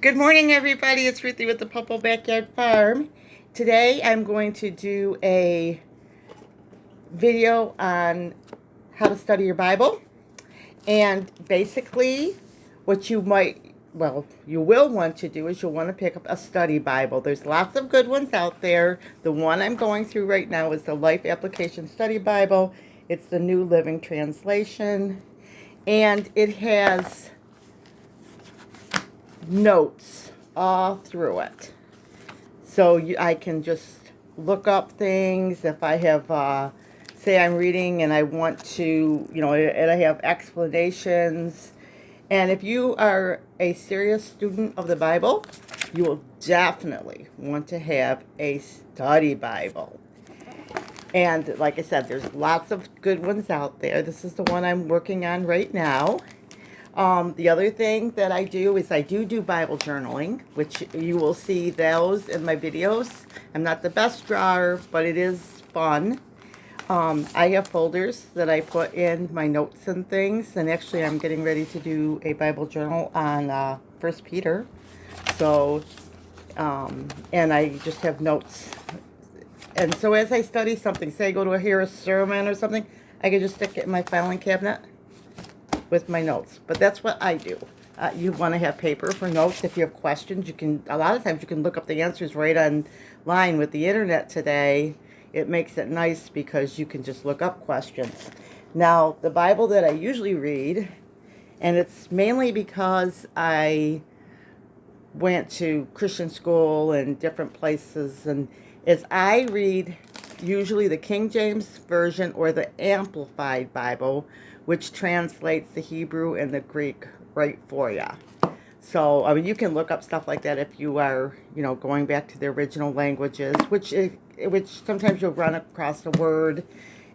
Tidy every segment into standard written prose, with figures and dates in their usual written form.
Good morning, everybody. It's Ruthie with the Purple Backyard Farm. Today, I'm going to do a video on how to study your Bible. And basically, what you will want to do is you'll want to pick up a study Bible. There's lots of good ones out there. The one I'm going through right now is the Life Application Study Bible. It's the New Living Translation. And it has notes all through it. So I can just look up things. If I have, say I'm reading and I want to, and I have explanations. And if you are a serious student of the Bible, you will definitely want to have a study Bible. And like I said, there's lots of good ones out there. This is the one I'm working on right now. The other thing that I do is I do Bible journaling, which you will see those in my videos. I'm not the best drawer, but it is fun. I have folders that I put in my notes and things, and actually I'm getting ready to do a Bible journal on 1 Peter. So, and I just have notes. And so as I study something, say I go to hear a sermon or something, I can just stick it in my filing cabinet with my notes. But that's what I do. You want to have paper for notes. If you have questions, a lot of times you can look up the answers right online with the internet today. It makes it nice because you can just look up questions. Now, the Bible that I usually read, and it's mainly because I went to Christian school and different places, and is I read usually the King James Version or the Amplified Bible, which translates the Hebrew and the Greek right for you. So, I mean, you can look up stuff like that if you are, going back to the original languages, which sometimes you'll run across a word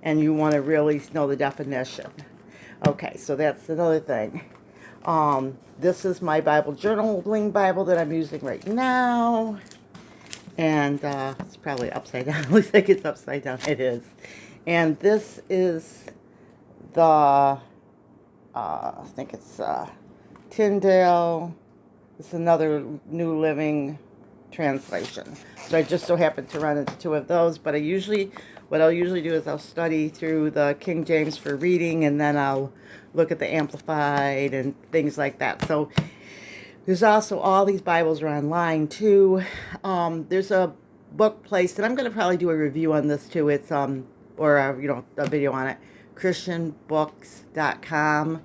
and you want to really know the definition. Okay, so that's another thing. This is my Bible journaling Bible that I'm using right now. And it's probably upside down. It looks like it's upside down. It is. And this is the, I think it's Tyndale. It's another New Living Translation. So I just so happened to run into two of those. But what I'll usually do is I'll study through the King James for reading, and then I'll look at the Amplified and things like that. So there's also all these Bibles are online too. There's a book place, and I'm going to probably do a review on this too. It's or a video on it. Christianbooks.com.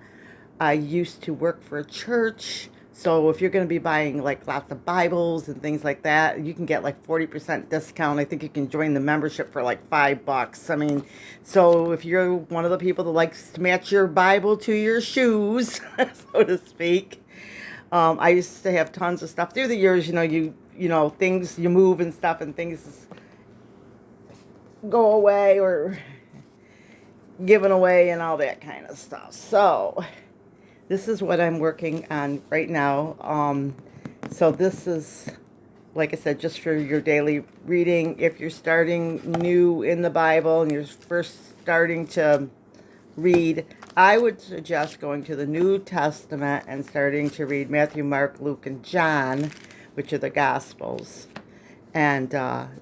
I used to work for a church, so if you're going to be buying like lots of Bibles and things like that, you can get like 40% discount. I think you can join the membership for like $5. I mean, so if you're one of the people that likes to match your Bible to your shoes, so to speak. I used to have tons of stuff through the years. Things you move and stuff, and things go away or given away and all that kind of stuff. So this is what I'm working on right now. So this is, like I said, just for your daily reading. If you're starting new in the Bible and you're first starting to read, I would suggest going to the New Testament and starting to read Matthew, Mark, Luke, and John, which are the Gospels, and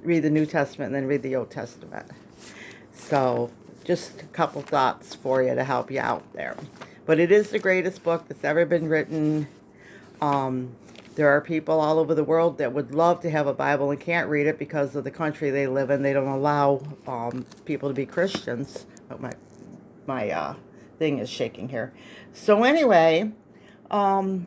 read the New Testament and then read the Old Testament. So just a couple thoughts for you to help you out there. But it is the greatest book that's ever been written. There are people all over the world that would love to have a Bible and can't read it because of the country they live in. They don't allow people to be Christians. Oh, my thing is shaking here. So anyway, I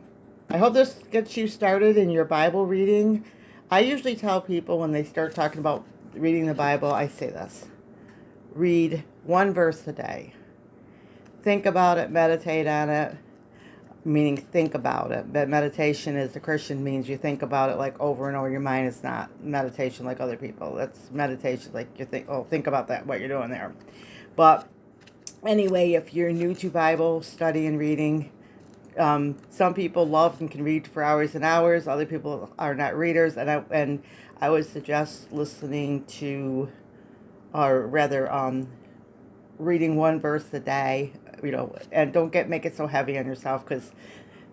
hope this gets you started in your Bible reading. I usually tell people when they start talking about reading the Bible, I say this: read one verse a day. Think about it, meditate on it, meaning think about it. But meditation as a Christian means you think about it like over and over. Your mind is not meditation like other people. That's meditation like you think about that, what you're doing there. But anyway, if you're new to Bible study and reading, some people love and can read for hours and hours. Other people are not readers, and I would suggest listening to, or rather, reading one verse a day. And don't make it so heavy on yourself, because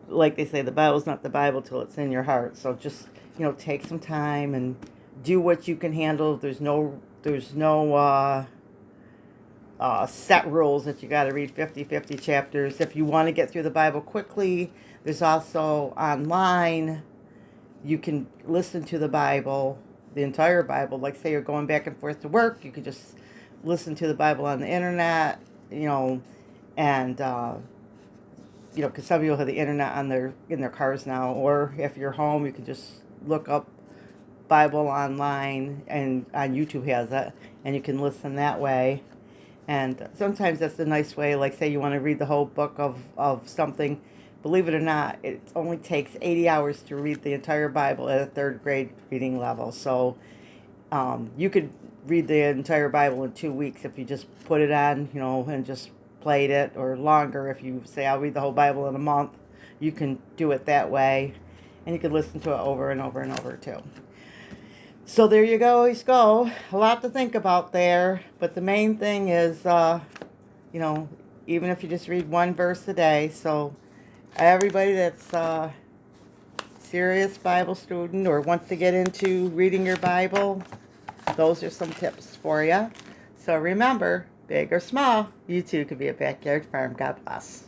like they say, the Bible's not the Bible till it's in your heart. So just, take some time and do what you can handle. There's no set rules that you got to read 50 chapters. If you want to get through the Bible quickly, there's also online. You can listen to the Bible, the entire Bible. Like, say you're going back and forth to work, you could just listen to the Bible on the internet, and because some people have the internet in their cars now. Or if you're home, you can just look up Bible online, and on YouTube has it, and you can listen that way. And sometimes that's a nice way, like say you want to read the whole book of something. Believe it or not, it only takes 80 hours to read the entire Bible at a third grade reading level. So you could read the entire Bible in 2 weeks if you just put it on, and just played it, or longer. If you say, I'll read the whole Bible in a month, you can do it that way. And you can listen to it over and over and over too. So there you go, go. A lot to think about there. But the main thing is, even if you just read one verse a day. So everybody that's a serious Bible student or wants to get into reading your Bible, those are some tips for you. So remember, big or small, you too could be a backyard farm. God bless.